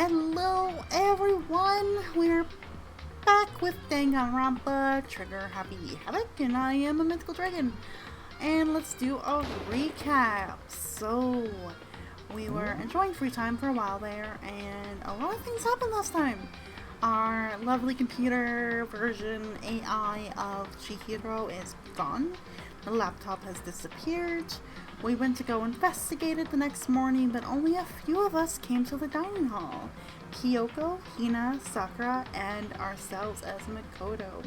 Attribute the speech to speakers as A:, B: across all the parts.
A: Hello everyone, we're back with Danganronpa Trigger Happy Havoc, and I am a mythical dragon. And let's do a recap. So, we were enjoying free time for a while there, and a lot of things happened last time. Our lovely computer version AI of Chihiro is gone. The laptop has disappeared. We went to go investigate it the next morning, but only a few of us came to the dining hall. Kyoko, Hina, Sakura, and ourselves as Makoto.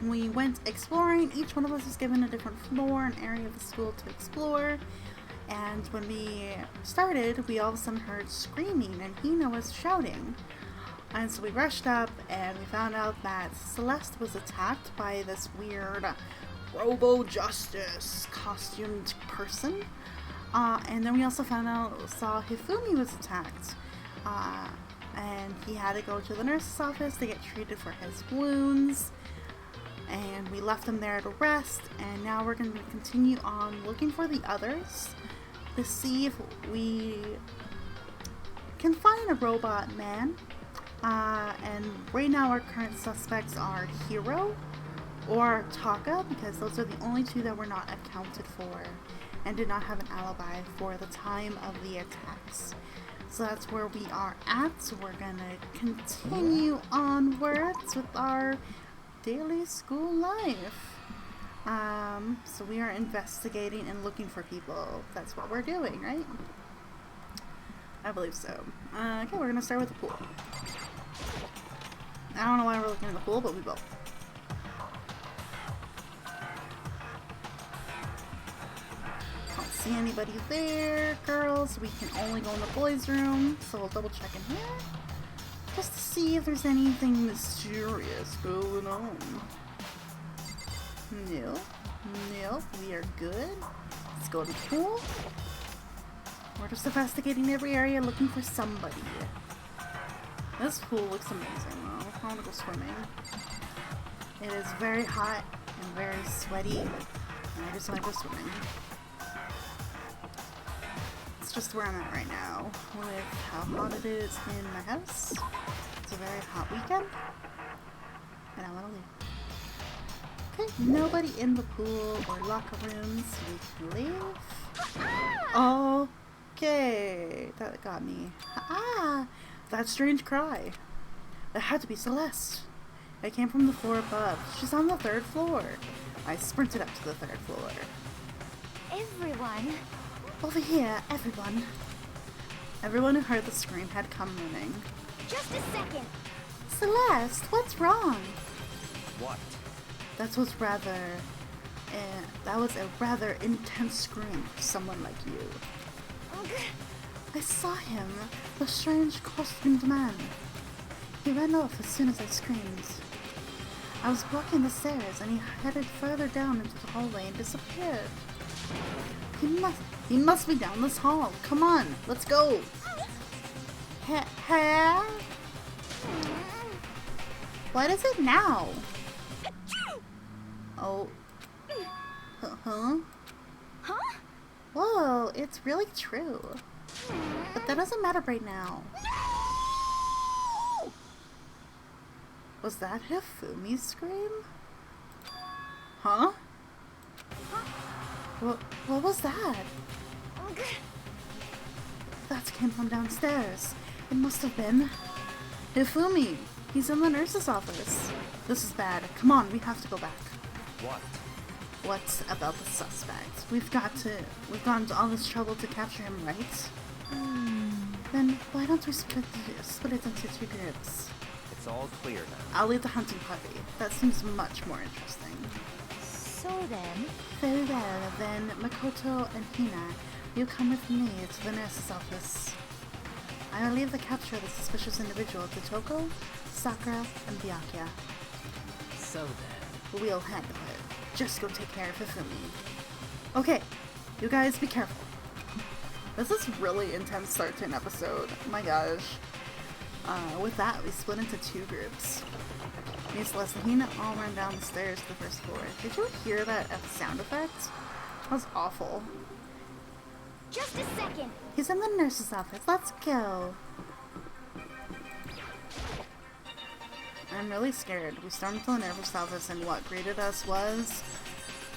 A: We went exploring. Each one of us was given a different floor, an area of the school to explore. And when we started, we all of a sudden heard screaming, and Hina was shouting. And so we rushed up, and we found out that Celeste was attacked by this weird Robo-Justice costumed person. And then we also saw Hifumi was attacked. And he had to go to the nurse's office to get treated for his wounds. And we left him there to rest. And now we're going to continue on looking for the others to see if we can find a robot man. And right now our current suspects are Hiro or Taka, because those are the only two that were not accounted for and did not have an alibi for the time of the attacks. So that's where we are at. So we're gonna continue onwards with our daily school life. So we are investigating and looking for people. That's what we're doing, right? I believe so. Okay, we're gonna start with the pool. I don't know why we're looking in the pool, but we will. Don't see anybody there, girls. We can only go in the boys' room, so we'll double check in here just to see if there's anything mysterious going on. No, we are good. Let's go to the pool. We're just investigating every area, looking for somebody. This pool looks amazing though. I want to go swimming. It is very hot and very sweaty, and I just want to go swimming. It's just where I'm at right now, with how hot it is in my house. It's a very hot weekend, and I want to leave. Okay, nobody in the pool or locker rooms, so we can leave. Okay, that got me. That strange cry. That had to be Celeste. It came from the floor above. She's on the 3rd floor. I sprinted up to the 3rd floor.
B: Everyone.
A: Over here, everyone. Everyone who heard the scream had come running.
B: Just a second.
A: Celeste, what's wrong?
C: What?
A: That was a rather intense scream for someone like you. I saw him, the strange costumed man. He ran off as soon as I screamed. I was walking the stairs and he headed further down into the hallway and disappeared. He must be down this hall. Come on, let's go. What is it now? Oh. Huh? Whoa, it's really true. But that doesn't matter right now.
B: No!
A: Was that Hifumi's scream? Huh? What was that? That came from downstairs. It must have been Hifumi. He's in the nurse's office. This is bad. Come on, we have to go back.
C: What?
A: What about the suspect? We've gone to all this trouble to capture him, right? Then why don't we split it into 2 groups?
C: It's all clear now.
A: I'll lead the hunting party. That seems much more interesting.
B: So then...
A: Very well, then Makoto and Hina, you come with me to the nurse's office. I will leave the capture of the suspicious individual to Toko, Sakura, and Byakuya.
C: So then...
A: We'll handle it. Just go take care of Hifumi. Okay, you guys be careful. This is really intense start to an episode. Oh my gosh. With that, we split into 2 groups. Me and Celeste and Hina all ran down the stairs to the 1st floor. Did you hear that sound effect? That was awful.
B: Just a second.
A: He's in the nurse's office. Let's go. I'm really scared. We stormed to the nurse's office and what greeted us was...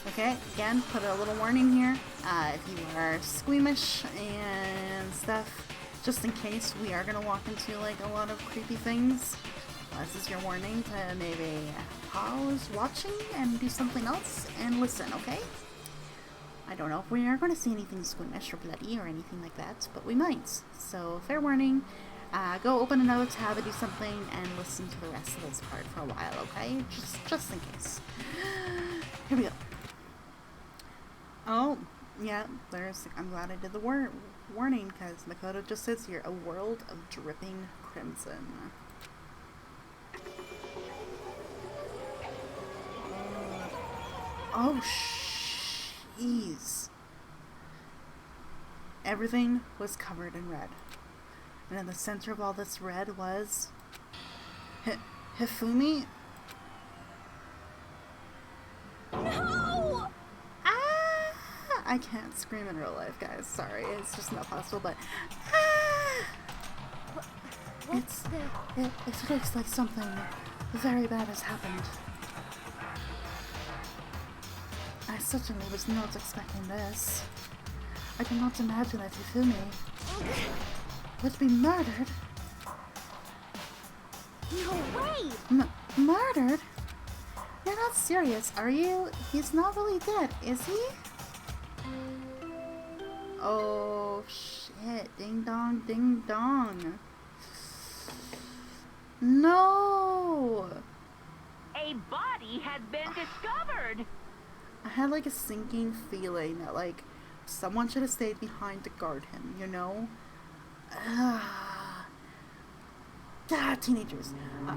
A: Okay, again, put a little warning here. If you are squeamish and stuff, just in case we are going to walk into like a lot of creepy things. This is your warning to maybe pause watching and do something else and listen, okay? I don't know if we are going to see anything squeamish or bloody or anything like that, but we might. So, fair warning. Go open another tab and do something and listen to the rest of this part for a while, okay? Just in case. Here we go. Oh, yeah, I'm glad I did the warning, because Makoto just says here, a world of dripping crimson. Oh, jeez. Everything was covered in red. And in the center of all this red was... Hifumi?
B: No!
A: I can't scream in real life, guys. Sorry, it's just not possible, but... Ah! It looks like something very bad has happened. I certainly was not expecting this. I did not imagine that Hifumi would be murdered.
B: No way!
A: Murdered? You're not serious, are you? He's not really dead, is he? Oh, shit. Ding dong, ding dong. No!
D: A body has been discovered!
A: I had like a sinking feeling that like someone should have stayed behind to guard him, you know? Teenagers. A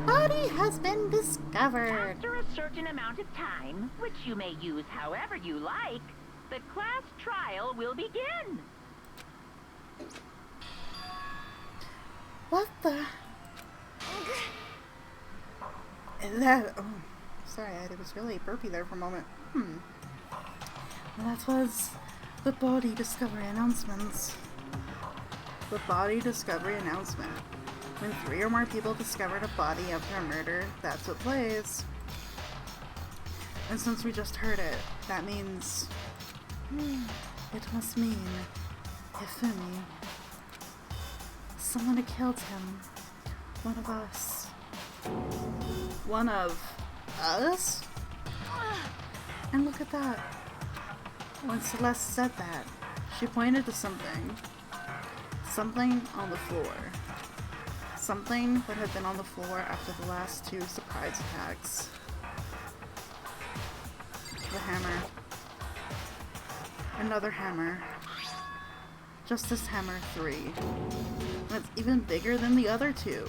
A: body has been discovered.
D: After a certain amount of time, which you may use however you like, the class trial will begin.
A: What the? That... Oh, sorry, I was really burpy there for a moment. That was the body discovery announcements. The body discovery announcement. When 3 or more people discovered a body after a murder, that's what plays. And since we just heard it, that means... it must mean Hifumi. Someone had killed him. One of us. One of us? And look at that. When Celeste said that, she pointed to something. Something on the floor. Something that had been on the floor after the last 2 surprise attacks. The hammer. Another hammer. Justice Hammer 3. That's even bigger than the other 2.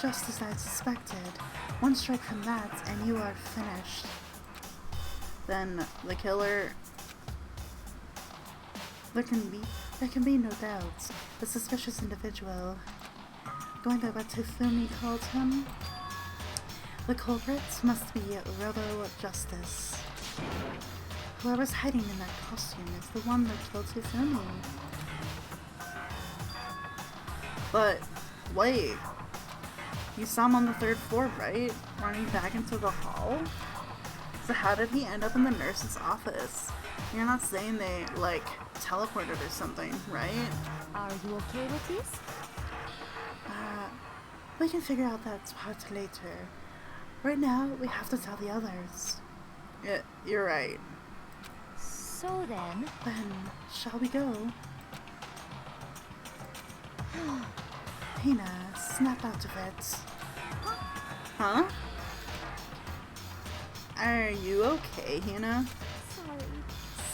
A: Just as I suspected. 1 strike from that and you are finished. Then the killer... There can be no doubt. The suspicious individual. Going by what Hifumi called him. The culprit must be Robo Justice. Whoever's hiding in that costume is the one that killed Hifumi. But, wait. You saw him on the 3rd floor, right? Running back into the hall? So how did he end up in the nurse's office? You're not saying they, like, teleported or something, right?
B: Are you okay with this?
A: We can figure out that part later. Right now, we have to tell the others. Yeah, you're right.
B: So then...
A: Then, shall we go? Hina, snap out of it. Huh? Are you okay, Hina?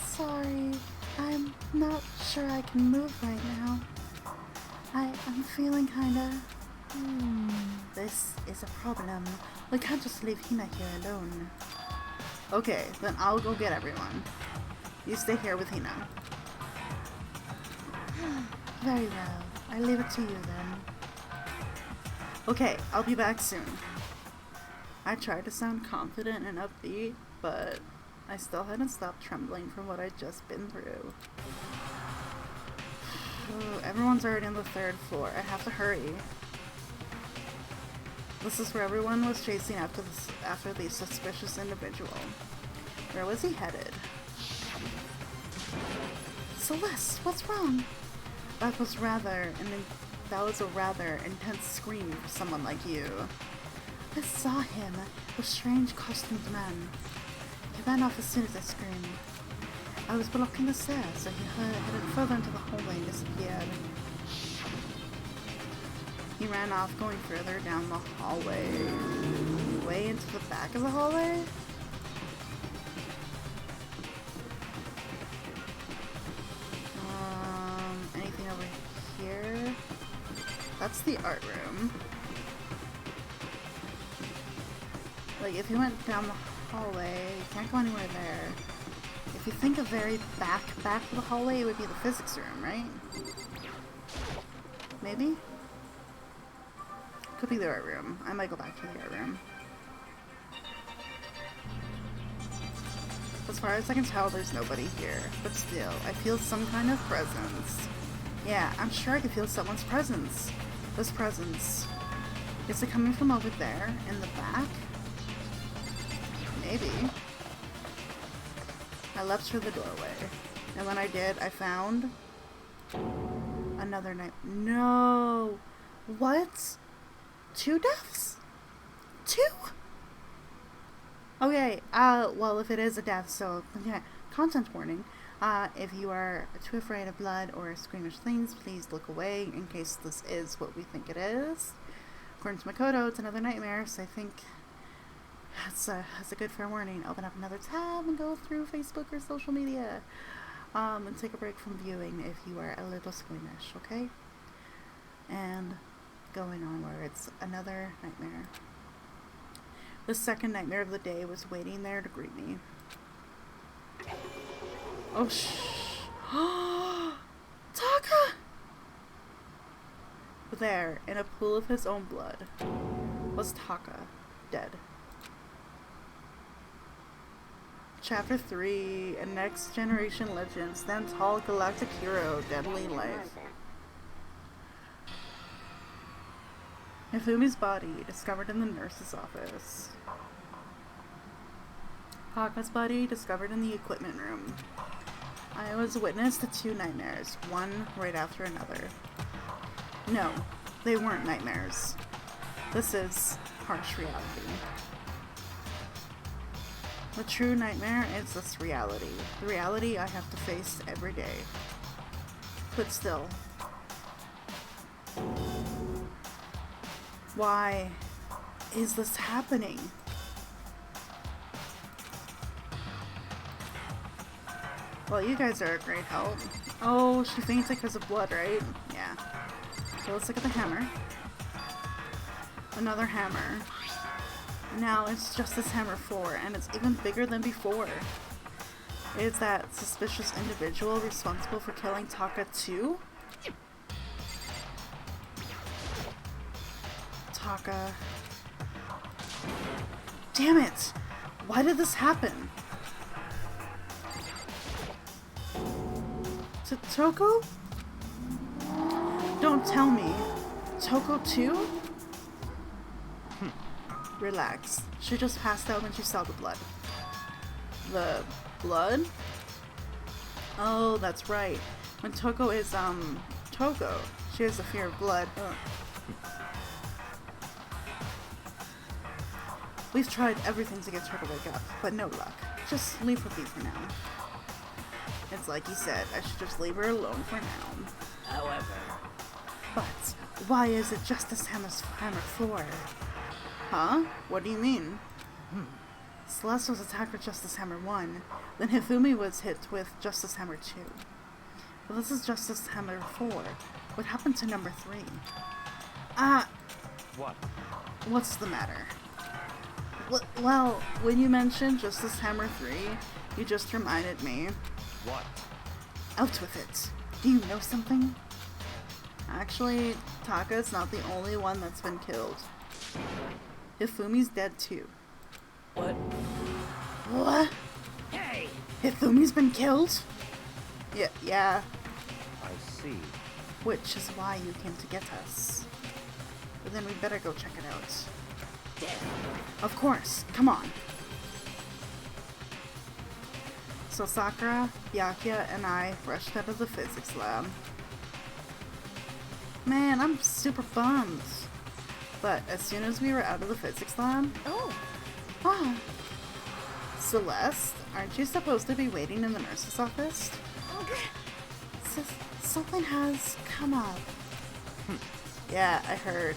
A: Sorry. I'm not sure I can move right now. I'm feeling kinda... This is a problem. We can't just leave Hina here alone. Okay, then I'll go get everyone. You stay here with Hina. Very well. I leave it to you then. Okay, I'll be back soon. I tried to sound confident and upbeat, but I still hadn't stopped trembling from what I'd just been through. Oh, everyone's already on the 3rd floor. I have to hurry. This is where everyone was chasing after the suspicious individual. Where was he headed? Celeste, what's wrong? That was a rather intense scream for someone like you. I saw him, a strange costumed man. He ran off as soon as I screamed. I was blocking the stairs, so he headed further into the hallway and disappeared. He ran off, going further down the hallway. Way into the back of the hallway? Anything over here? That's the art room. Like, if you went down the hallway, you can't go anywhere there. If you think of very back of the hallway, it would be the physics room, right? Maybe? Could be the art room. I might go back to the art room. As far as I can tell, there's nobody here. But still, I feel some kind of presence. Yeah, I'm sure I can feel someone's presence. This presence. Is it coming from over there, in the back? Maybe. I leapt through the doorway. And when I did, I found another night. No! What? 2 deaths? 2? Okay, well, if it is a death, so, yeah, content warning. If you are too afraid of blood or squeamish things, please look away in case this is what we think it is. According to Makoto, it's another nightmare, so I think that's a good fair warning. Open up another tab and go through Facebook or social media. And take a break from viewing if you are a little squeamish, okay? And going onwards, another nightmare. The second nightmare of the day was waiting there to greet me. Oh, Taka! There, in a pool of his own blood, was Taka, dead. Chapter 3, A Next Generation Legend, then tall galactic hero, deadly life. Hifumi's body, discovered in the nurse's office. Taka's body, discovered in the equipment room. I was witness to 2 nightmares, one right after another. No, they weren't nightmares. This is harsh reality. The true nightmare is this reality. The reality I have to face every day. But still. Why is this happening? Well, you guys are a great help. Oh, she fainted because of blood, right? Yeah. So let's look at the hammer. Another hammer. Now it's Justice Hammer 4, and it's even bigger than before. Is that suspicious individual responsible for killing Taka too? Taka. Damn it! Why did this happen? Toko? Don't tell me. Toko too? Relax. She just passed out when she saw the blood. The blood? Oh, that's right. When Toko is, Toko, she has a fear of blood. Ugh. We've tried everything to get her to wake up, but no luck. Just leave her be for now. It's like he said, I should just leave her alone for now.
C: However...
A: But, why is it Justice Hammer 4? Huh? What do you mean? Celeste was attacked with Justice Hammer 1, then Hifumi was hit with Justice Hammer 2. But this is Justice Hammer 4. What happened to number 3?
C: What?
A: What's the matter? Well, when you mentioned Justice Hammer 3, you just reminded me.
C: What?
A: Out with it. Do you know something? Actually, Taka's not the only one that's been killed. Hifumi's dead too.
C: What?
A: What?
C: Hey!
A: Hifumi's been killed? Yeah.
C: I see.
A: Which is why you came to get us. But then we better go check it out. Of course, come on. So Sakura, Byakuya, and I rushed out of the physics lab. Man, I'm super bummed. But as soon as we were out of the physics lab...
B: Oh,
A: Ah! Celeste, aren't you supposed to be waiting in the nurse's office? Something has come up. Yeah, I heard.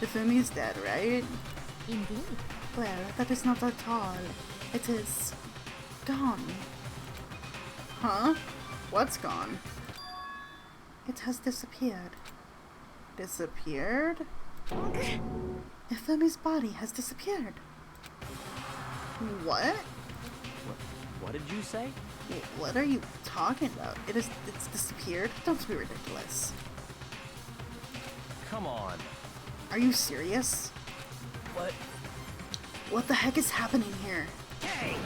A: Hifumi's dead, right?
B: indeed.
A: Well, that is not at all. It is... gone. Huh? What's gone? It has disappeared. Disappeared? Hifumi's body has disappeared. What?
C: What did you say?
A: What are you talking about? It's disappeared? Don't be ridiculous.
C: Come on.
A: Are you serious?
C: What?
A: What the heck is happening here?
C: Hey!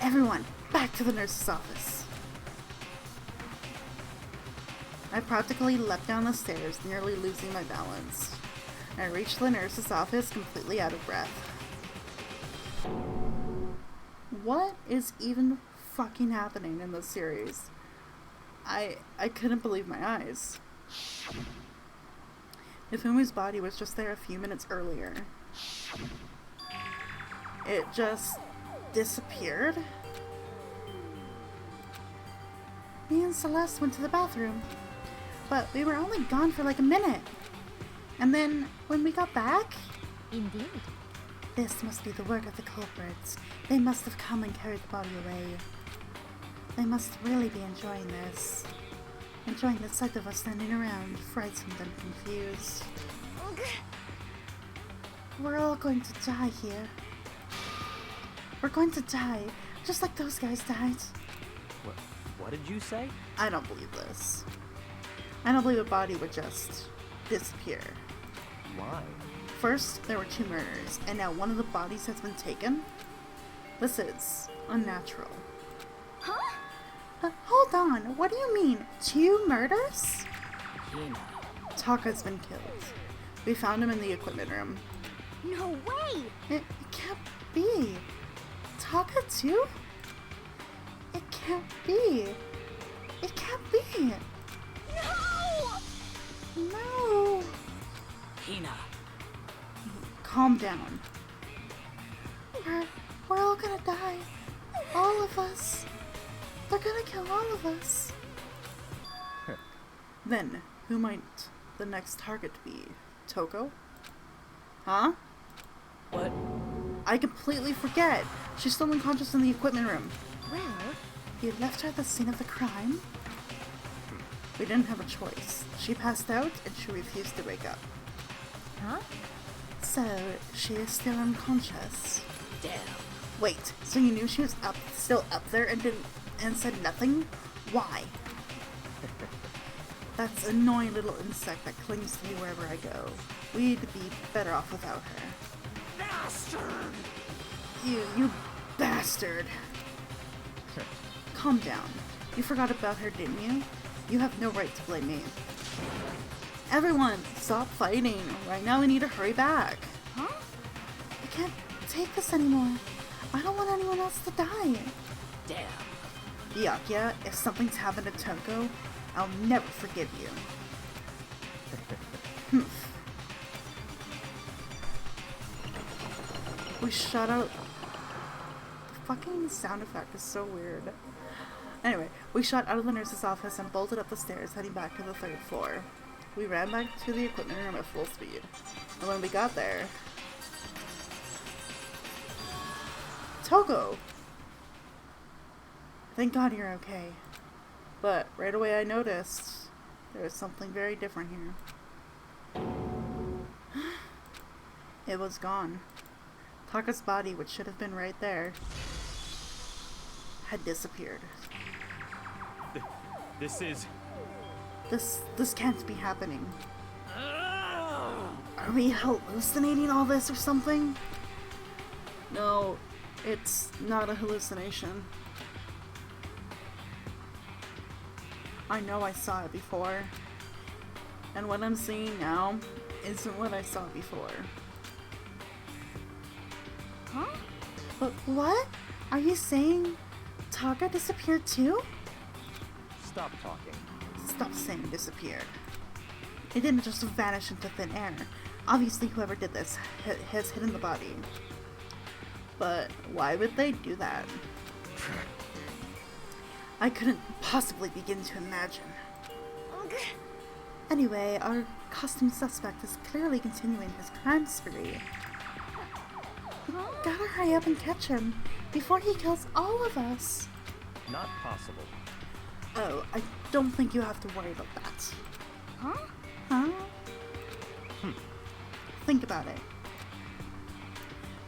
A: Everyone, back to the nurse's office. I practically leapt down the stairs, nearly losing my balance. I reached the nurse's office completely out of breath. What is even fucking happening in this series? I couldn't believe my eyes. Hifumi's body was just there a few minutes earlier. It just disappeared? Me and Celeste went to the bathroom, but we were only gone for like a minute. And then, when we got back...
B: Indeed.
A: This must be the work of the culprits. They must have come and carried the body away. They must really be enjoying this. Enjoying the sight of us standing around, frightened and confused. We're all going to die here. We're going to die, just like those guys died.
C: What did you say?
A: I don't believe this. I don't believe a body would just disappear.
C: Why?
A: First, there were 2 murders, and now one of the bodies has been taken? This is unnatural.
B: Huh?
A: Hold on, what do you mean? 2 murders?
C: Hina.
A: Taka's been killed. We found him in the equipment room.
B: No way!
A: It can't be. Taka too? It can't be. It can't be.
B: No!
A: No.
C: Hina.
A: Calm down. We're all gonna die. All of us. They're gonna kill all of us. Then, who might the next target be? Toko? Huh?
C: What?
A: I completely forget. She's still unconscious in the equipment room.
B: Well,
A: You left her at the scene of the crime? We didn't have a choice. She passed out and she refused to wake up.
B: huh?
A: So, she is still unconscious.
C: Damn.
A: Wait, so you knew she was still up there and said nothing? Why? That's an annoying little insect that clings to me wherever I go. We'd be better off without her.
C: Bastard!
A: You bastard! Calm down. You forgot about her, didn't you? You have no right to blame me. Everyone, stop fighting. Right now we need to hurry back.
B: Huh?
A: I can't take this anymore. I don't want anyone else to die.
C: Damn.
A: Byakuya, if something's happened to Toko, I'll never forgive you. We shot out... The fucking sound effect is so weird. Anyway, we shot out of the nurse's office and bolted up the stairs, heading back to the 3rd floor. We ran back to the equipment room at full speed. And when we got there... Toko! Thank God you're okay. But right away I noticed there was something very different here. It was gone. Taka's body, which should have been right there, had disappeared.
C: This is...
A: This can't be happening. Are we hallucinating all this or something? No, it's not a hallucination. I know I saw it before. And what I'm seeing now isn't what I saw before.
B: Huh?
A: But what? Are you saying Taka disappeared too?
E: Stop talking.
A: Stop saying disappeared. It didn't just vanish into thin air. Obviously whoever did this has hidden the body. But why would they do that? I couldn't possibly begin to imagine.
B: Ugh.
A: Anyway, our costumed suspect is clearly continuing his crime spree. We gotta hurry up and catch him before he kills all of us.
E: Not possible.
A: Oh, I don't think you have to worry about that.
B: Huh?
A: Huh? Think about it.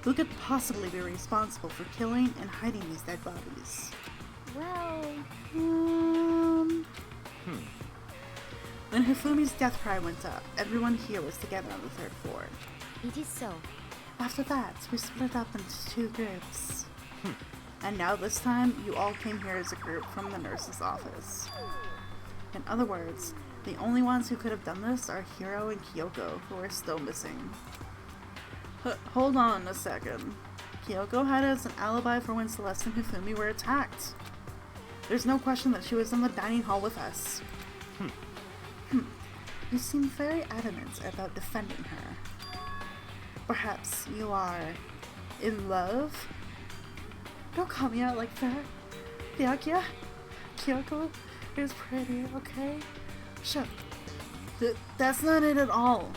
A: Who could possibly be responsible for killing and hiding these dead bodies?
B: Well,
A: When Hifumi's death cry went up, everyone here was together on the 3rd floor.
B: it is so.
A: After that, we split up into 2 groups. And now this time, you all came here as a group from the nurse's office. In other words, the only ones who could have done this are Hiro and Kyoko, who are still missing. Hold on a second. Kyoko had as an alibi for when Celeste and Hifumi were attacked. There's no question that she was in the dining hall with us. You seem very adamant about defending her. Perhaps you are in love? Don't call me out like that. Byakuya, Kyoko is pretty, okay? Shut. That's not it at all.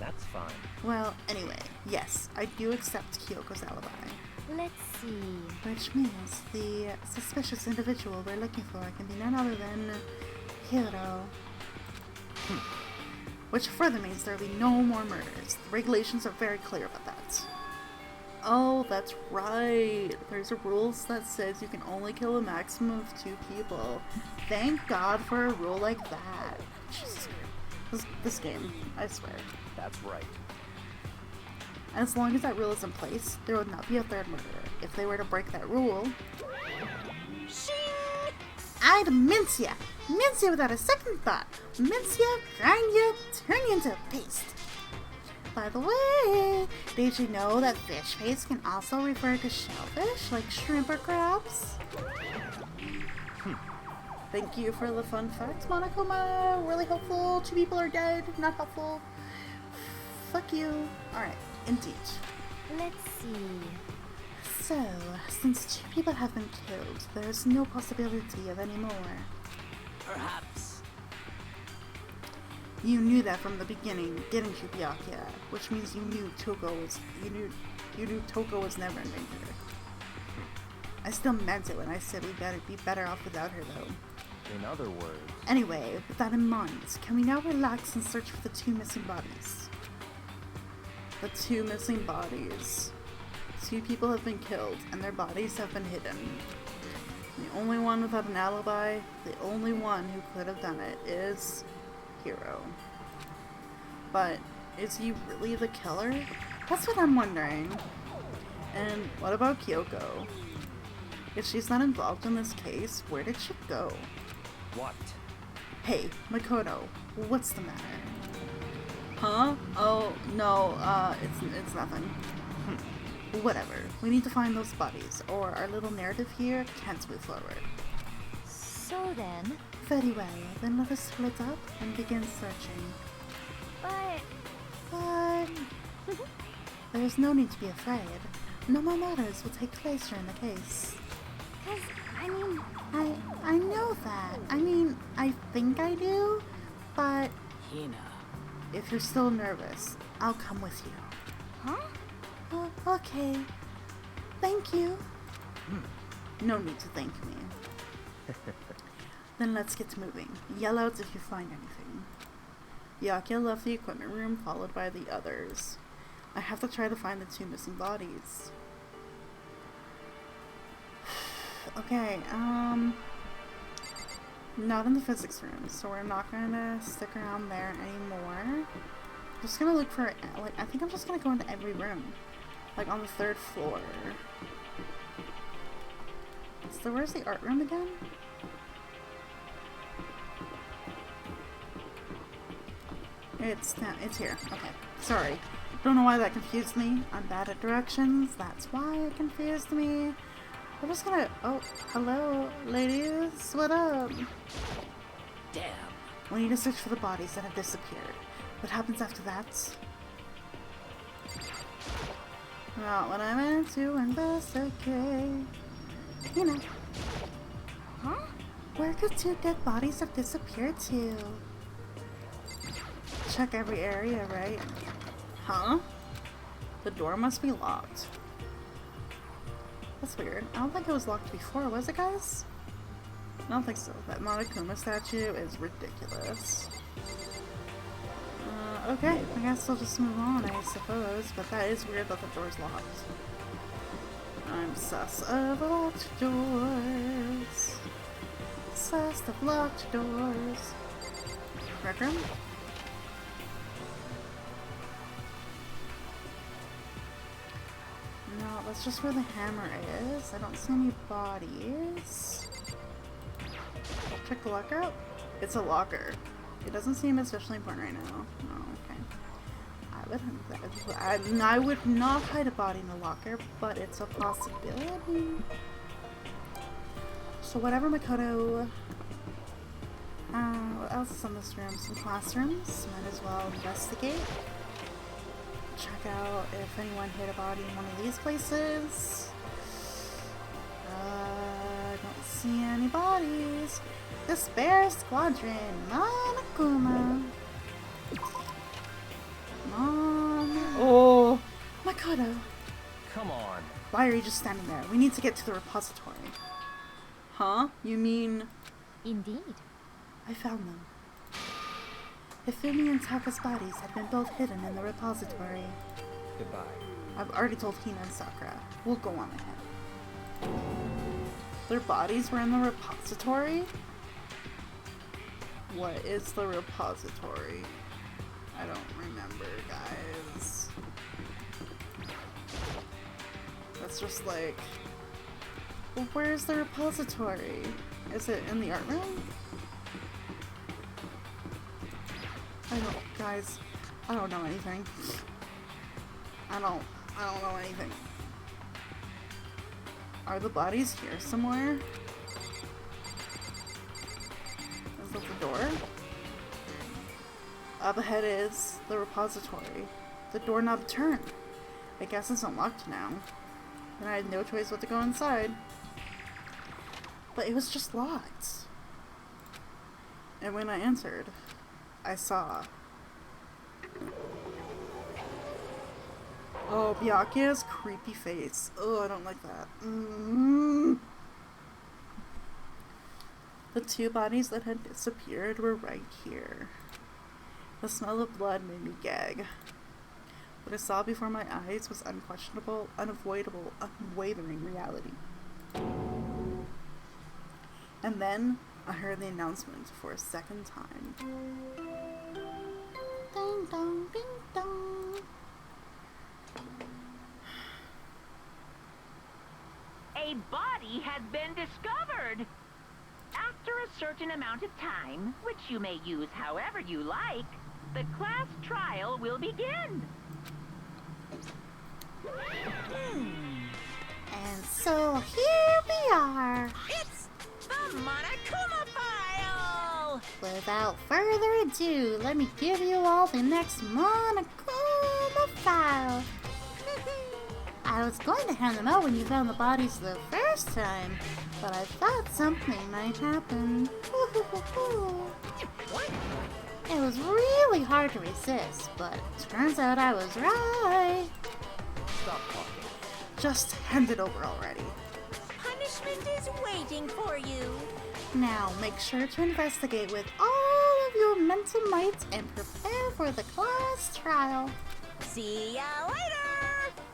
E: That's fine.
A: Well, anyway, yes, I do accept Kyoko's alibi.
B: Let's see.
A: Which means the suspicious individual we're looking for can be none other than Hiro. Which further means there will be no more murders. The regulations are very clear about that. Oh, that's right. There's a rules that says you can only kill a maximum of 2 people. Thank God for a rule like that. Jesus Christ. This game, I swear.
E: That's right.
A: As long as that rule is in place, there would not be a 3rd murderer. If they were to break that rule, I'd mince ya! Mince ya without a second thought! Mince ya, grind ya, turn you into paste! By the way, did you know that fish face can also refer to shellfish, like shrimp or crabs? Thank you for the fun facts, Monokuma. Really helpful. 2 people are dead. Not helpful. Fuck you. Alright, indeed.
B: Let's see.
A: So, since 2 people have been killed, there's no possibility of any more.
C: Perhaps.
A: You knew that from the beginning, didn't you, Byakuya? Which means you knew Toko was never in danger. I still meant it when I said we'd be better off without her, though.
E: In other words,
A: Anyway, with that in mind, can we now relax and search for the 2 missing bodies? The 2 missing bodies. 2 people have been killed, and their bodies have been hidden. The only one without an alibi, the only one who could have done it, is Hiro. But is he really the killer? That's what I'm wondering. And what about Kyoko? If she's not involved in this case, where did she go?
E: what?
A: Hey, Makoto, what's the matter? Huh? Oh, no, it's nothing. Whatever. We need to find those bodies, or our little narrative here can't move forward.
B: So then,
A: Very well, then let us split up and begin searching.
B: but
A: There's no need to be afraid. No more murders will take place during the case.
B: 'cause I mean,
A: I know that. I mean, I think I do, but
C: Hina.
A: if you're still nervous, I'll come with you.
B: huh?
A: Okay. Thank you. No need to thank me. Then let's get moving. Yell out if you find anything. Byakuya left the equipment room, followed by the others. I have to try to find the 2 missing bodies. Okay, not in the physics room, so we're not gonna stick around there anymore. Just gonna look for, I think I'm just gonna go into every room. Like on the 3rd floor. So where's the art room again? It's here. Okay. Sorry. don't know why that confused me. I'm bad at directions. That's why it confused me. I'm just gonna... Oh, hello, ladies. What up?
C: Damn.
A: We need to search for the bodies that have disappeared. What happens after that? Not when I went to investigate. You know.
B: Huh?
A: Where could 2 dead bodies have disappeared to? Check every area, right? Huh? The door must be locked. That's weird. I don't think it was locked before, was it, guys? I don't think so. That Monokuma statue is ridiculous. Okay, I guess we'll just move on, I suppose. But that is weird that the door's locked. I'm sus of locked doors. Sus of locked doors. Rec room? No, that's just where the hammer is. I don't see any bodies. Check the locker out. It's a locker. It doesn't seem especially important right now. Oh, okay. I would not hide a body in the locker, but it's a possibility. So whatever, Makoto. What else is in this room? Some classrooms. Might as well investigate. Check out if anyone hid a body in one of these places. Don't see any bodies. Despair Squadron, Monokuma. Mom. Oh, Makoto.
E: Come on.
A: Why are you just standing there? We need to get to the repository. Huh? You mean...
B: Indeed.
A: I found them. Hifumi and Taka's bodies had been both hidden in the repository.
E: Goodbye.
A: I've already told Hina and Sakura. We'll go on ahead. Their bodies were in the repository? What is the repository? I don't remember, guys. That's just like... Well, where's the repository? Is it in the art room? Guys, I don't know anything. I don't know anything. Are the bodies here somewhere? Is that the door? Up ahead is the repository. The doorknob turned. I guess it's unlocked now. And I had no choice but to go inside. But it was just locked. And when I entered, I saw... Oh, Byakuya's creepy face. Oh, I don't like that. The 2 bodies that had disappeared were right here. The smell of blood made me gag. What I saw before my eyes was unquestionable, unavoidable, unwavering reality. And then I heard the announcement for a second time. Ding dong, ding dong.
D: A body has been discovered. After a certain amount of time, which you may use however you like, the class trial will begin.
A: And so here we are.
C: It's the Monokuma file!
A: Without further ado, let me give you all the next Monokuma file. I was going to hand them out when you found the bodies the first time, but I thought something might happen. It was really hard to resist, but turns out I was right.
E: Stop talking.
A: Just hand it over already.
C: Punishment is waiting for you.
A: Now make sure to investigate with all of your mental might and prepare for the class trial.
C: See ya later!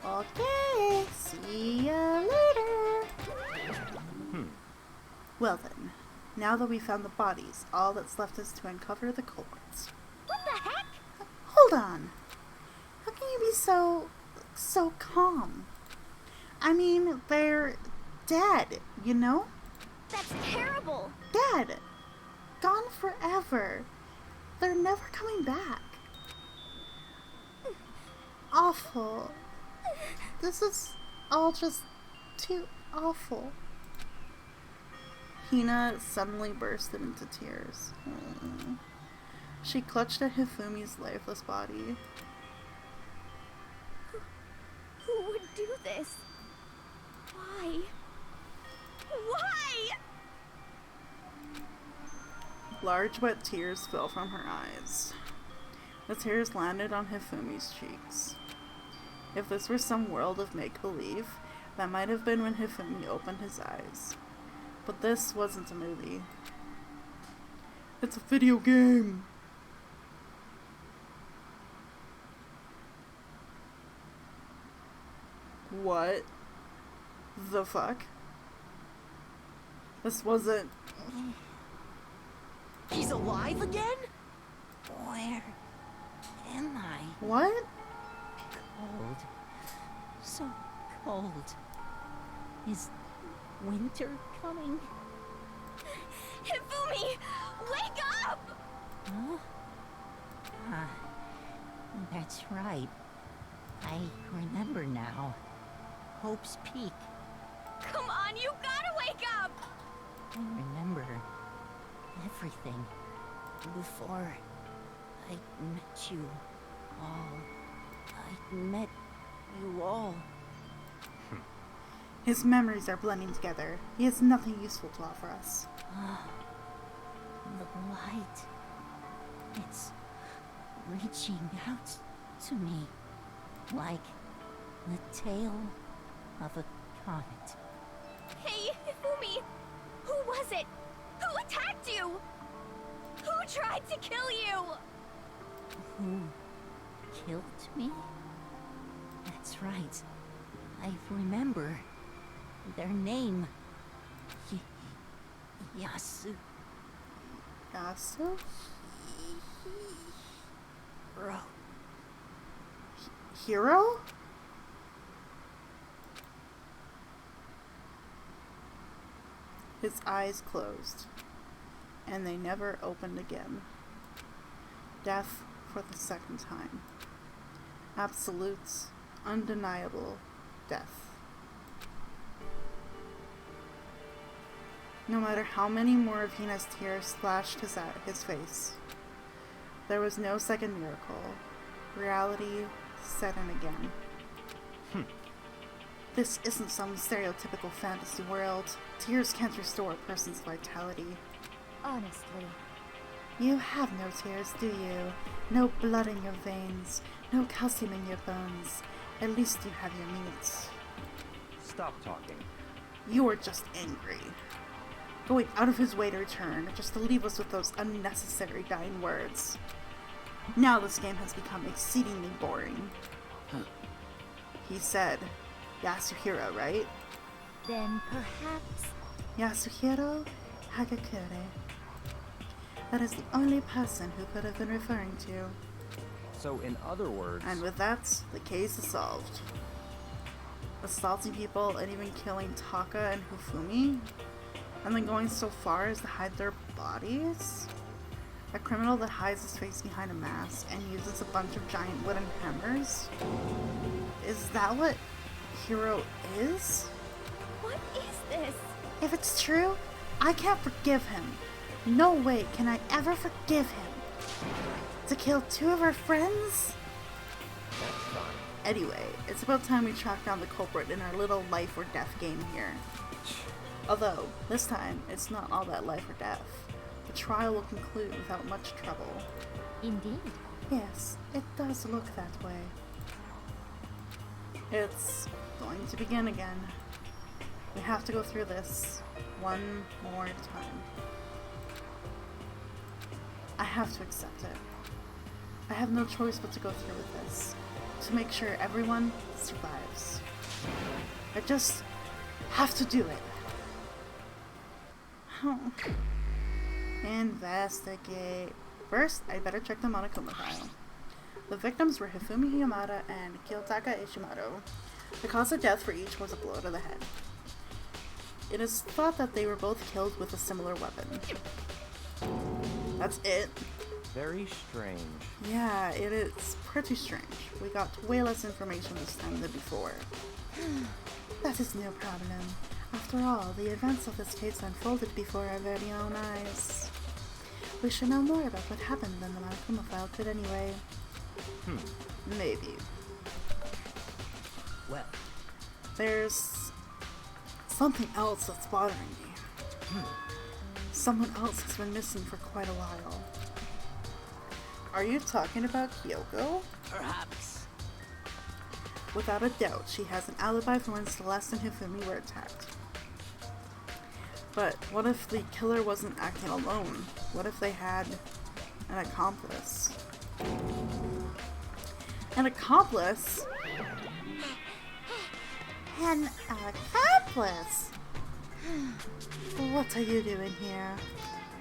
A: Okay, see ya later. Well then, now that we found the bodies, all that's left is to uncover the culprits.
B: What the heck?
A: Hold on. How can you be so calm? I mean, they're dead, you know?
B: That's terrible.
A: Dead. Gone forever. They're never coming back. awful. This is all just too awful. Hina suddenly bursted into tears. She clutched at Hifumi's lifeless body.
B: Who would do this? Why? Why?
A: Large wet tears fell from her eyes. The tears landed on Hifumi's cheeks. If this were some world of make-believe, that might have been when Hifumi opened his eyes. But this wasn't a movie. It's a video game! What the fuck? This wasn't...
C: He's alive again? Where am I?
A: What?
C: Cold. So cold. Is winter coming?
B: Hifumi! Wake up!
C: Huh? Ah, that's right. I remember now. Hope's Peak.
B: Come on, you gotta wake up!
C: I remember everything before I met you all. I met you all.
A: His memories are blending together. He has nothing useful to offer us.
C: The light. It's reaching out to me like the tail of a comet.
B: Hey, Hifumi! Who was it? Who attacked you? Who tried to kill you?
C: Who killed me? That's right. I remember their name. Yasu.
A: Yasu?
C: Bro.
A: Hero? His eyes closed, and they never opened again. Death for the second time. Absolute, undeniable death. No matter how many more of Hina's tears splashed his face, there was no second miracle. Reality set in again. This isn't some stereotypical fantasy world. Tears can't restore a person's vitality.
B: Honestly.
A: You have no tears, do you? No blood in your veins, no calcium in your bones. At least you have your meat.
E: Stop talking.
A: You are just angry. Going out of his way to return, just to leave us with those unnecessary dying words. Now this game has become exceedingly boring. He said, Yasuhiro, right?
B: Then perhaps...
A: Yasuhiro Hagakure. That is the only person who could have been referring to.
E: So, in other words...
A: And with that, the case is solved. Assaulting people and even killing Taka and Hifumi? And then going so far as to hide their bodies? A criminal that hides his face behind a mask and uses a bunch of giant wooden hammers? Is that what Hiro is?
B: What is this?
A: If it's true, I can't forgive him. No way can I ever forgive him. To kill two of our friends?
E: That's fine.
A: Anyway, it's about time we track down the culprit in our little life or death game here. Although, this time, it's not all that life or death. The trial will conclude without much trouble.
B: Indeed.
A: Yes, it does look that way. It's going to begin again. We have to go through this one more time. I have to accept it. I have no choice but to go through with this, to make sure everyone survives. I just have to do it. Investigate. First, I better check the Monokuma file. The victims were Hifumi Yamada and Kiyotaka Ishimoto. The cause of death for each was a blow to the head. It is thought that they were both killed with a similar weapon. That's it.
E: Very strange.
A: Yeah, it is pretty strange. We got way less information this time than before. That is no problem. After all, the events of this case unfolded before our very own eyes. We should know more about what happened than the Monokuma file could anyway. Maybe.
C: Well,
A: There's something else that's bothering me. Someone else has been missing for quite a while. Are you talking about Kyoko?
C: perhaps.
A: Without a doubt, she has an alibi for when Celeste and Hifumi were attacked. But what if the killer wasn't acting alone? What if they had an accomplice? An accomplice? An accomplice? What are you doing here?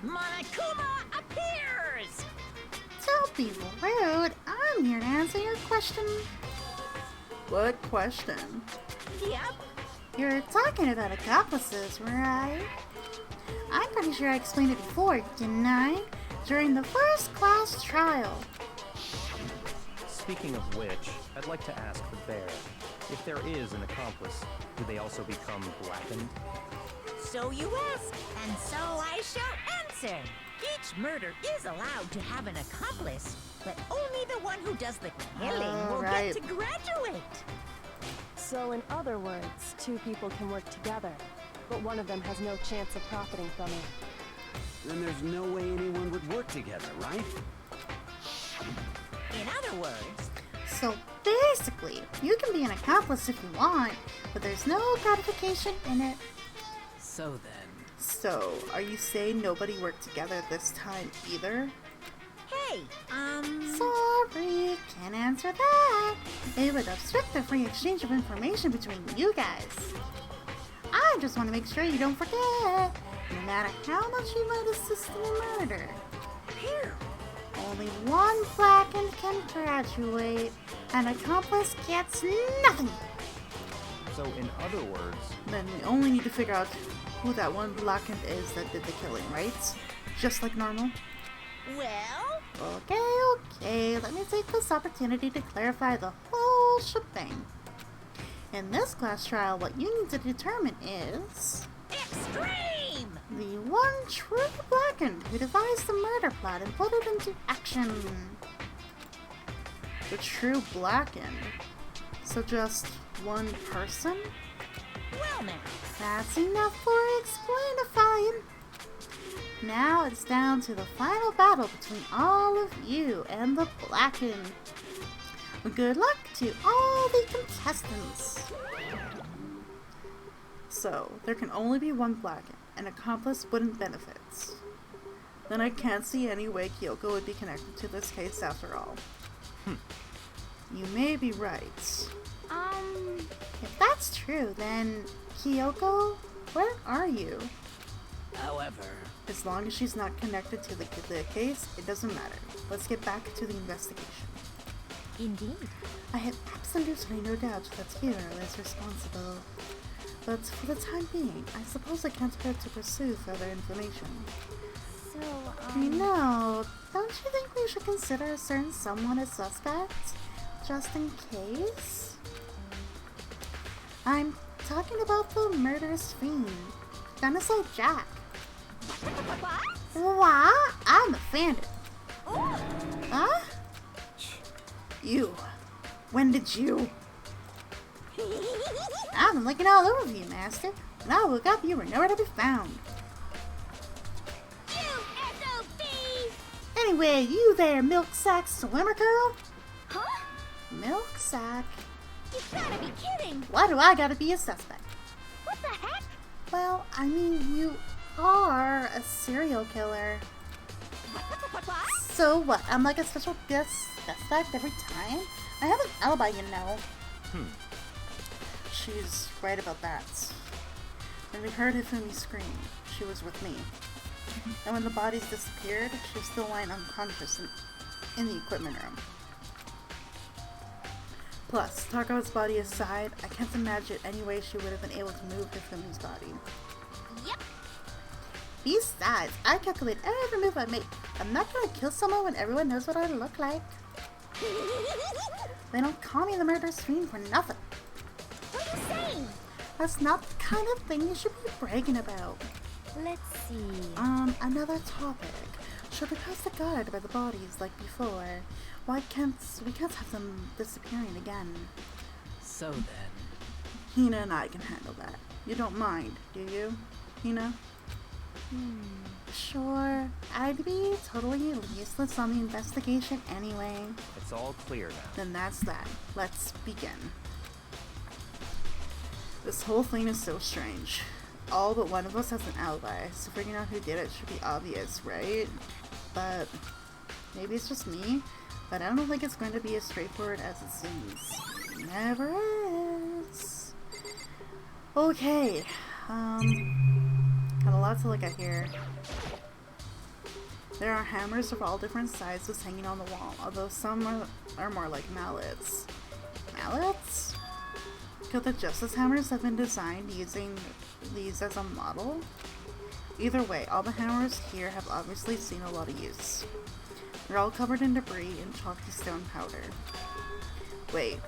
C: Monokuma appears!
A: Don't be rude. I'm here to answer your question. What question?
C: Yep.
A: You're talking about accomplices, right? I'm pretty sure I explained it before, didn't I? During the first class trial.
E: Speaking of which, I'd like to ask the bear, if there is an accomplice, do they also become blackened?
C: So you ask, and so I shall answer. Each murder is allowed to have an accomplice, but only the one who does the killing will
A: right.
C: get to graduate.
F: So in other words, two people can work together, but one of them has no chance of profiting from it.
G: Then there's no way anyone would work together, right?
C: In other words,
A: So basically, you can be an accomplice if you want, but there's no gratification in it.
G: So then...
A: So, are you saying nobody worked together this time either?
C: hey,
A: Sorry, can't answer that. It would obstruct the free exchange of information between you guys. I just want to make sure you don't forget, no matter how much you might assist in a murder.
C: here.
A: Only one blackened can graduate. An accomplice gets nothing.
E: So in other words,
A: Then we only need to figure out who that one blackened is that did the killing, right? Just like normal.
C: Well,
A: Okay, let me take this opportunity to clarify the whole shebang. In this class trial, what you need to determine is
C: extreme!
A: the one true blackened who devised the murder plot and put it into action. The true blackened. So just one person?
C: Well now,
A: That's enough for explainifying. Now it's down to the final battle between all of you and the blackened. Good luck to all the contestants. So, there can only be one blackened. An accomplice wouldn't benefit. Then I can't see any way Kyoko would be connected to this case after all. You may be right. If that's true, then Kyoko, where are you?
G: However...
A: As long as she's not connected to the case, it doesn't matter. Let's get back to the investigation.
C: indeed.
A: I have absolutely no doubt that Hiro is responsible. But for the time being, I suppose it can't hurt to pursue further information.
B: So,
A: You know, don't you think we should consider a certain someone as suspect? Just in case? I'm talking about the murderous fiend. Gonna say Jack. What? I'm offended. Huh? You. When did you? I've been looking all over you, Master. When I woke up, you were nowhere to be found.
B: you SOB!
A: Anyway, you there, milk sack swimmer girl?
B: Huh?
A: Milk sack?
B: You gotta be kidding!
A: Why do I gotta be a suspect?
B: What the heck?
A: Well, I mean, you are a serial killer.
B: What?
A: So what? I'm like a special guest suspect every time? I have an alibi, you know. She's right about that. When we heard Hifumi scream, she was with me. And when the bodies disappeared, she was still lying unconscious in the equipment room. Plus, Tarkov's body aside, I can't imagine any way she would have been able to move Hifumi's body.
B: Yep.
A: Besides, I calculate every move I make. I'm not gonna kill someone when everyone knows what I look like. They don't call me the murderous fiend for nothing.
B: What are you saying?
A: That's not the kind of thing you should be bragging about.
F: Let's see.
A: Another topic. Should we post a guard by the bodies like before? Why can't we have them disappearing again?
G: So then,
A: Hina and I can handle that. You don't mind, do you, Hina? Sure. I'd be totally useless on the investigation anyway.
E: It's all clear now.
A: Then that's that. Let's begin. This whole thing is so strange. All but one of us has an alibi, so figuring out who did it should be obvious, right? But maybe it's just me, but I don't think it's going to be as straightforward as it seems. Never is. Okay, got a lot to look at here. There are hammers of all different sizes hanging on the wall, although some are more like mallets. Mallets? Could the Justice Hammers have been designed using these as a model? Either way, all the hammers here have obviously seen a lot of use. They're all covered in debris and chalky stone powder. Wait.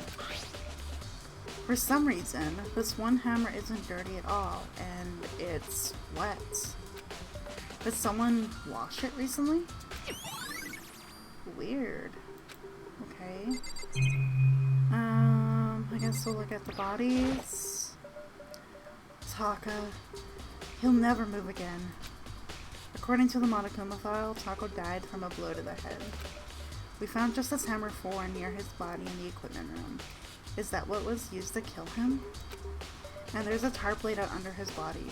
A: For some reason, this one hammer isn't dirty at all, and it's wet. Did someone wash it recently? Weird. Okay. I guess we'll look at the bodies. Taka. He'll never move again. According to the Monokuma file, Taco died from a blow to the head. We found Justice Hammer 4 near his body in the equipment room. Is that what was used to kill him? And there's a tarp laid out under his body.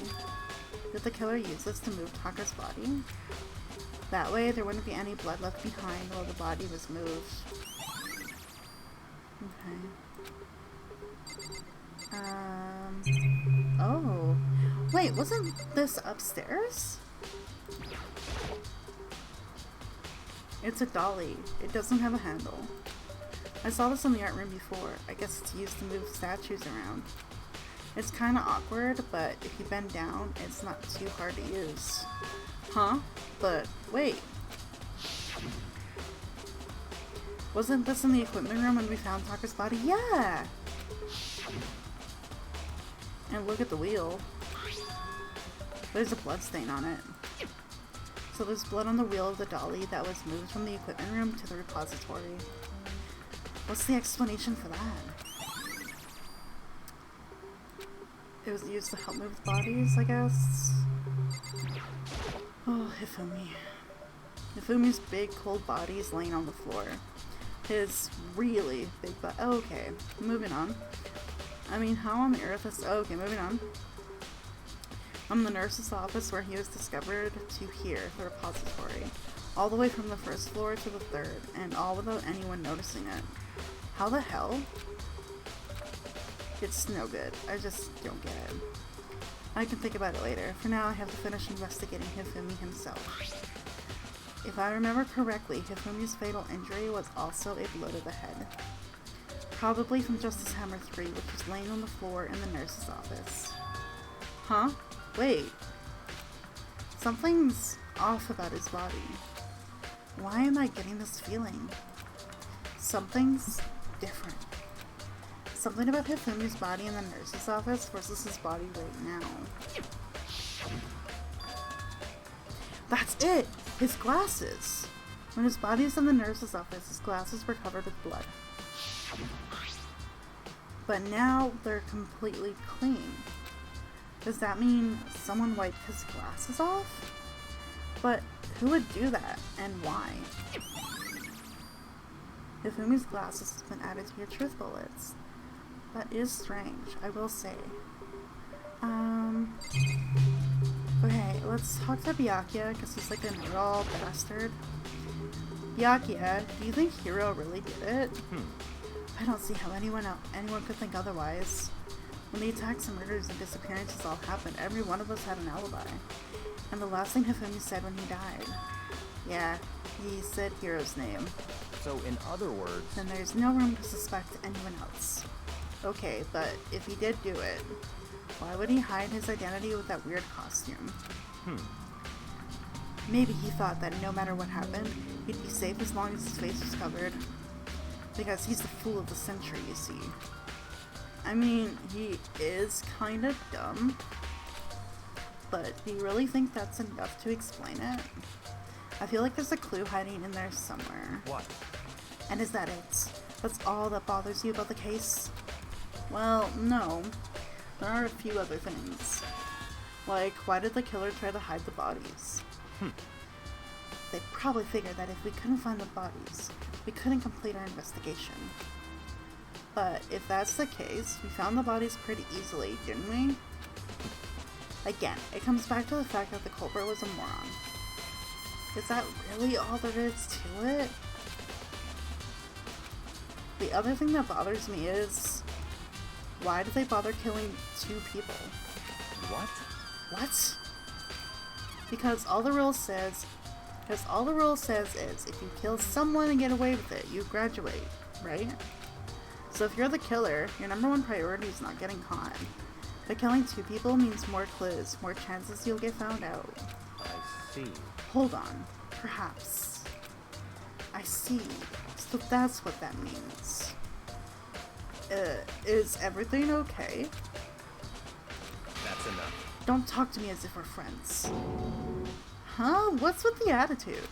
A: Did the killer use this to move Taka's body? That way there wouldn't be any blood left behind while the body was moved. Okay. Oh. Wait, wasn't this upstairs? It's a dolly. It doesn't have a handle. I saw this in the art room before. I guess it's used to move statues around. It's kinda awkward, but if you bend down, it's not too hard to use. Huh? But wait. Wasn't this in the equipment room when we found Taka's body? Yeah! And look at the wheel. There's a blood stain on it. So there's blood on the wheel of the dolly that was moved from the equipment room to the repository. What's the explanation for that? It was used to help move bodies, I guess? Oh, Hifumi. Hifumi's big, cold body is laying on the floor. His really big butt. Oh, okay, moving on. I mean, how on the earth is... Oh, okay, moving on. From the nurse's office where he was discovered to here, the repository. All the way from the first floor to the third, and all without anyone noticing it. How the hell? It's no good. I just don't get it. I can think about it later. For now, I have to finish investigating Hifumi himself. If I remember correctly, Hifumi's fatal injury was also a blow to the head. Probably from Justice Hammer 3, which was laying on the floor in the nurse's office. Huh? Wait. Something's off about his body. Why am I getting this feeling? Something's different. Something about Hifumi's body in the nurse's office versus his body right now. That's it! His glasses! When his body was in the nurse's office, his glasses were covered with blood. But now they're completely clean. Does that mean someone wiped his glasses off? But who would do that, and why? Hifumi's glasses has been added to your truth bullets. That is strange, I will say. Okay, let's talk to Byakuya, because he's like a know-it-all bastard. Byakuya, do you think Hiro really did it? I don't see how anyone could think otherwise. When the attacks and murders and disappearances all happened, every one of us had an alibi. And the last thing Hifumi said when he died. Yeah, he said Hiro's name.
E: So, in other words...
A: Then there's no room to suspect anyone else. Okay, but if he did do it, why would he hide his identity with that weird costume? Maybe he thought that no matter what happened, he'd be safe as long as his face was covered. Because he's the fool of the century, you see. I mean, he is kind of dumb. But do you really think that's enough to explain it? I feel like there's a clue hiding in there somewhere.
E: What?
A: And is that it? That's all that bothers you about the case? Well, no. There are a few other things. Like, why did the killer try to hide the bodies? They probably figured that if we couldn't find the bodies, we couldn't complete our investigation. But if that's the case, we found the bodies pretty easily, didn't we? Again, it comes back to the fact that the culprit was a moron. Is that really all there is to it? The other thing that bothers me is, why did they bother killing 2 people?
E: What?
A: What? Because all the rule says is if you kill someone and get away with it, you graduate, right? So if you're the killer, your number one priority is not getting caught. But killing 2 people means more clues, more chances you'll get found out.
E: I see.
A: Hold on. Perhaps. I see. So that's what that means. Is everything okay?
E: That's enough.
A: Don't talk to me as if we're friends. Huh? What's with the attitude?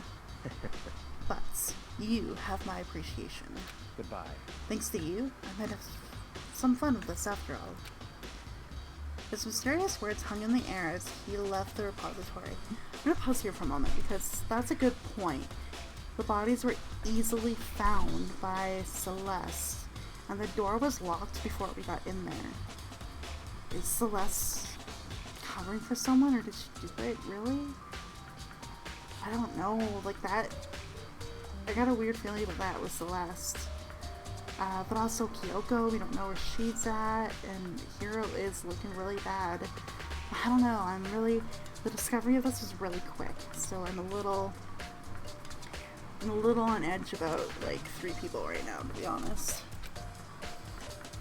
A: But you have my appreciation.
E: Goodbye.
A: Thanks to you, I might have some fun with this after all. His mysterious words hung in the air as he left the repository. I'm gonna pause here for a moment because that's a good point. The bodies were easily found by Celeste, and the door was locked before we got in there. Is Celeste covering for someone, or did she do it? Really? I don't know. Like that. I got a weird feeling about that with Celeste. But also Kyoko, we don't know where she's at, and Hiro is looking really bad. I don't know, the discovery of this was really quick, so I'm a little on edge about, like, 3 people right now, to be honest.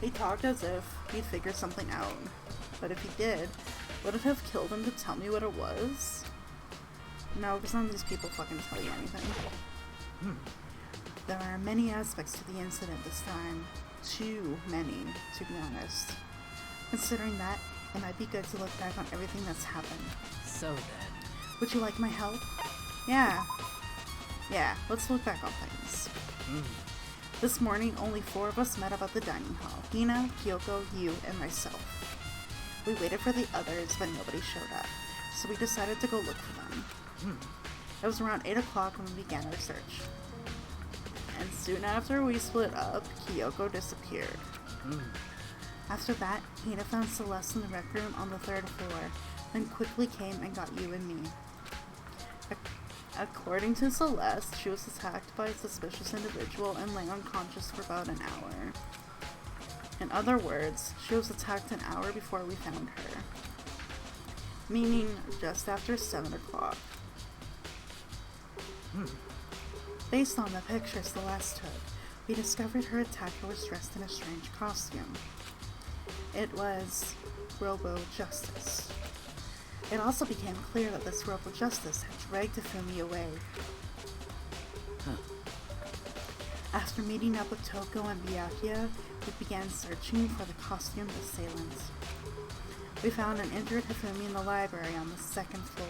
A: He talked as if he'd figured something out, but if he did, would it have killed him to tell me what it was? No, because none of these people fucking tell you anything. There are many aspects to the incident this time. Too many, to be honest. Considering that, it might be good to look back on everything that's happened.
G: So then...
A: Would you like my help? Yeah, let's look back on things. This morning, only 4 of us met up at the dining hall. Hina, Kyoko, you, and myself. We waited for the others, but nobody showed up, so we decided to go look for them. It was around 8 o'clock when we began our search. And soon after we split up, Kyoko disappeared. After that, Hina found Celeste in the rec room on the 3rd floor, then quickly came and got you and me. According to Celeste, she was attacked by a suspicious individual and lay unconscious for about an hour. In other words, she was attacked an hour before we found her. Meaning just after 7 o'clock. Based on the pictures Celeste took, we discovered her attacker was dressed in a strange costume. It was Robo-Justice. It also became clear that this Robo-Justice had dragged Hifumi away. After meeting up with Toko and Byakuya, we began searching for the costumed assailants. We found an injured Hifumi in the library on the 2nd floor.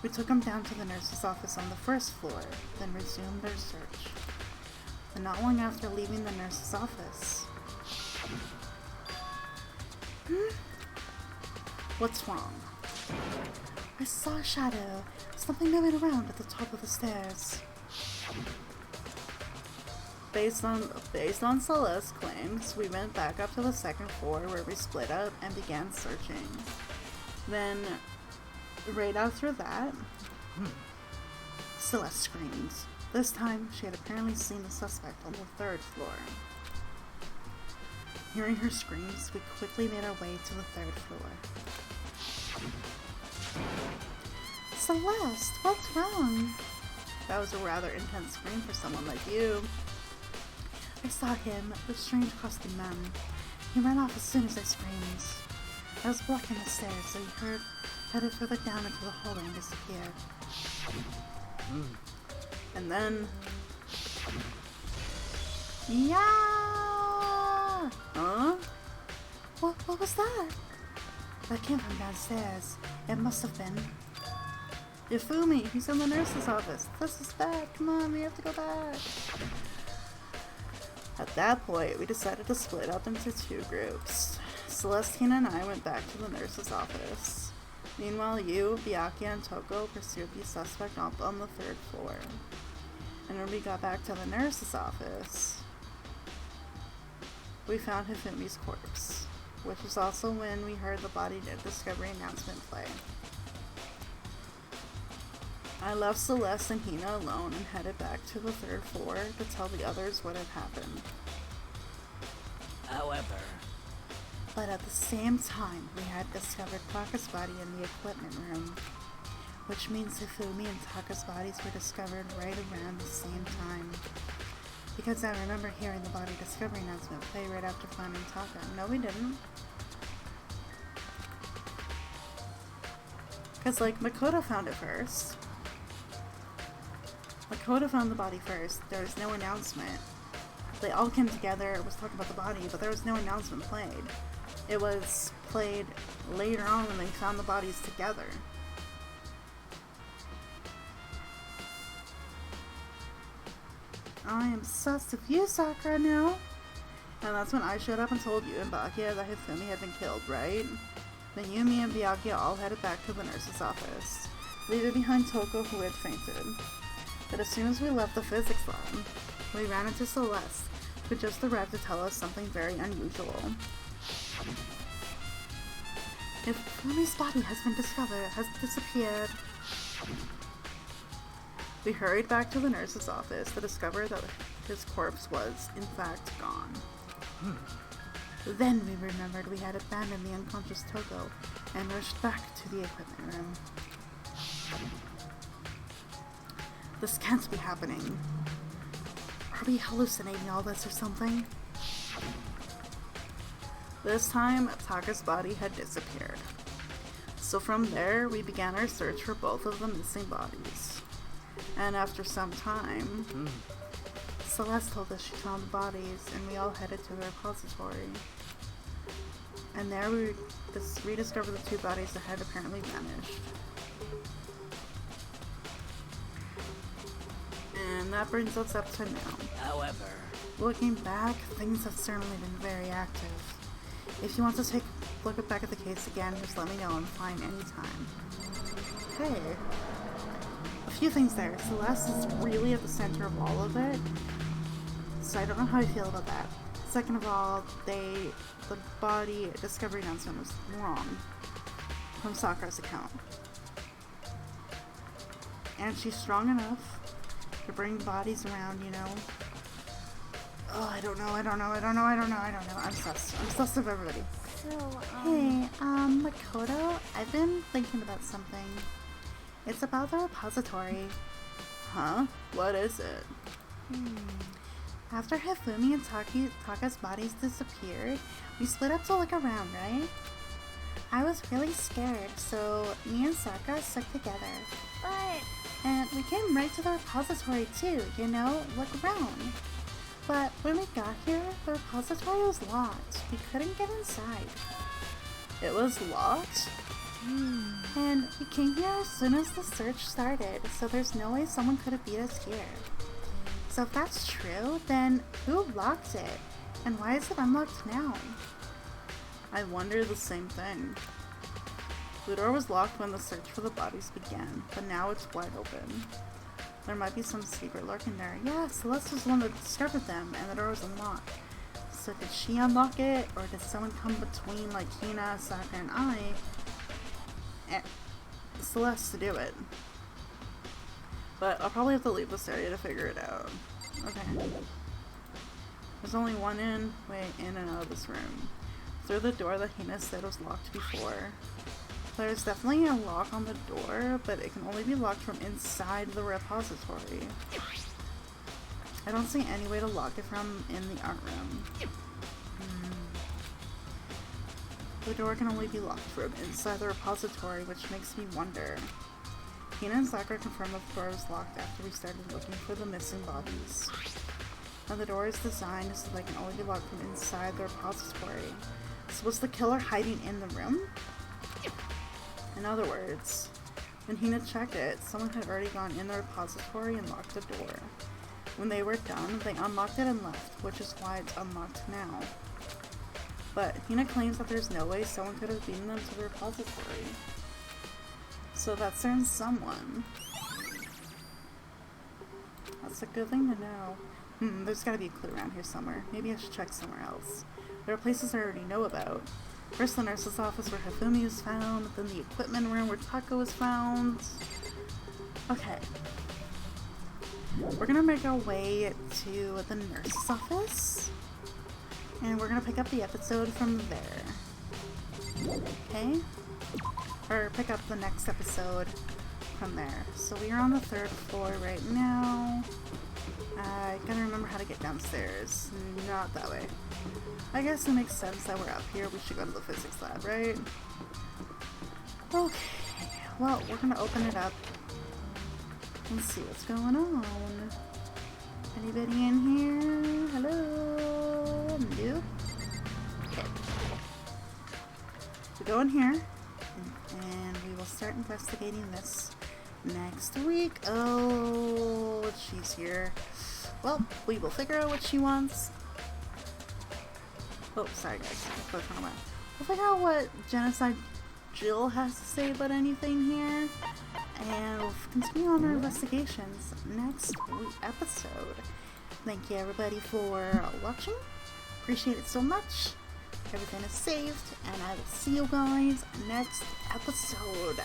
A: We took him down to the nurse's office on the 1st floor, then resumed our search. And not long after leaving the nurse's office... What's wrong? I saw a shadow. Something moving around at the top of the stairs. Based on Celeste's claims, we went back up to the 2nd floor where we split up and began searching. Then, right after that, Celeste screamed. This time, she had apparently seen the suspect on the 3rd floor. Hearing her screams, we quickly made our way to the 3rd floor. Celeste, what's wrong? That was a rather intense scream for someone like you. I saw him, the strange costume man. He ran off as soon as I screamed. I was blocking the stairs, so he heard headed further down into the hallway and disappeared. And then... Yeah! Huh? What was that? That came from downstairs. It must have been... Ifumi! He's in the nurse's office! This is bad! Come on, we have to go back! At that point, we decided to split up into two groups. Celestina and I went back to the nurse's office. Meanwhile, you, Byakuya, and Toko pursued the suspect up on the 3rd floor. And when we got back to the nurse's office, we found Hifumi's corpse, which was also when we heard the body discovery announcement play. I left Celeste and Hina alone and headed back to the 3rd floor to tell the others what had happened.
G: However,
A: But at the same time, we had discovered Taka's body in the equipment room, which means Hifumi and Taka's bodies were discovered right around the same time. Because I remember hearing the body discovery announcement play right after finding Taka. No, we didn't. Because, like, Makoto found it first. Makoto found the body first. There was no announcement. They all came together, was talking about the body, but there was no announcement played. It was played later on when they found the bodies together. I am obsessed with you, Sakura, now. And that's when I showed up and told you and Byakuya that Hifumi had been killed, right? Then you, me, and Byakuya all headed back to the nurse's office, leaving behind Toko, who had fainted. But as soon as we left the physics lab, we ran into Celeste, who just arrived to tell us something very unusual. Hifumi's body has been discovered, has disappeared. We hurried back to the nurse's office to discover that his corpse was, in fact, gone. Then we remembered we had abandoned the unconscious Toko and rushed back to the equipment room. This can't be happening. Are we hallucinating all this or something? This time, Taka's body had disappeared. So from there, we began our search for both of the missing bodies. And after some time, Celeste told us she found the bodies, and we all headed to the repository. And there we rediscovered the two bodies that had apparently vanished. And that brings us up to now.
G: however,
A: Looking back, things have certainly been very active. If you want to take a look back at the case again, just let me know. I'm fine anytime. Hey. A few things there. Celeste is really at the center of all of it, so I don't know how I feel about that. Second of all, the body discovery announcement was wrong from Sakura's account. And she's strong enough to bring bodies around, you know. Oh, I don't know. I'm obsessed with everybody.
B: So,
A: Hey, Makoto, I've been thinking about something. It's about the repository. Huh? What is it? After Hifumi and Taka's bodies disappeared, we split up to look around, right? I was really scared, so me and Sakura stuck together.
B: but
A: And we came right to the repository too, you know, look around. But when we got here, the repository was locked. We couldn't get inside. It was locked? And we came here as soon as the search started, so there's no way someone could have beat us here. So if that's true, then who locked it? And why is it unlocked now? I wonder the same thing. The door was locked when the search for the bodies began, but now it's wide open. There might be some secret lurking there. Yeah, Celeste was the one that discovered them, and the door was unlocked. So did she unlock it, or did someone come between, like Hina, Sakura, and I, and Celeste to do it? But I'll probably have to leave this area to figure it out. Okay. There's only one way in and out of this room. Through the door that Hina said was locked before. There's definitely a lock on the door, but it can only be locked from inside the repository. I don't see any way to lock it from in the art room. The door can only be locked from inside the repository, which makes me wonder. Hina and Sakura confirmed that the door was locked after we started looking for the missing bodies. Now the door is designed so they can only be locked from inside the repository. So was the killer hiding in the room? In other words, when Hina checked it, someone had already gone in the repository and locked the door. When they were done, they unlocked it and left, which is why it's unlocked now. But Hina claims that there's no way someone could have beaten them to the repository. So that's there's someone. That's a good thing to know. There's gotta be a clue around here somewhere. Maybe I should check somewhere else. There are places I already know about. First the nurse's office where Hifumi was found, then the equipment room where Tako was found. Okay. We're gonna make our way to the nurse's office. And we're gonna pick up the episode from there. Okay? Or pick up the next episode from there. So we are on the 3rd floor right now. I gotta remember how to get downstairs. Not that way. I guess it makes sense that we're up here. We should go to the physics lab, right? Okay. Well, we're gonna open it up and see what's going on. Anybody in here? Hello? No? Okay. We go in here and we will start investigating this next week. Oh, she's here. Well, we will figure out what she wants. Oh, sorry guys. We'll figure out what Genocide Jill has to say about anything here. And we'll continue on our investigations next episode. Thank you everybody for watching. Appreciate it so much. Everything is saved. And I will see you guys next episode.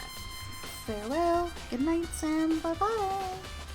A: Farewell, good night, and bye-bye.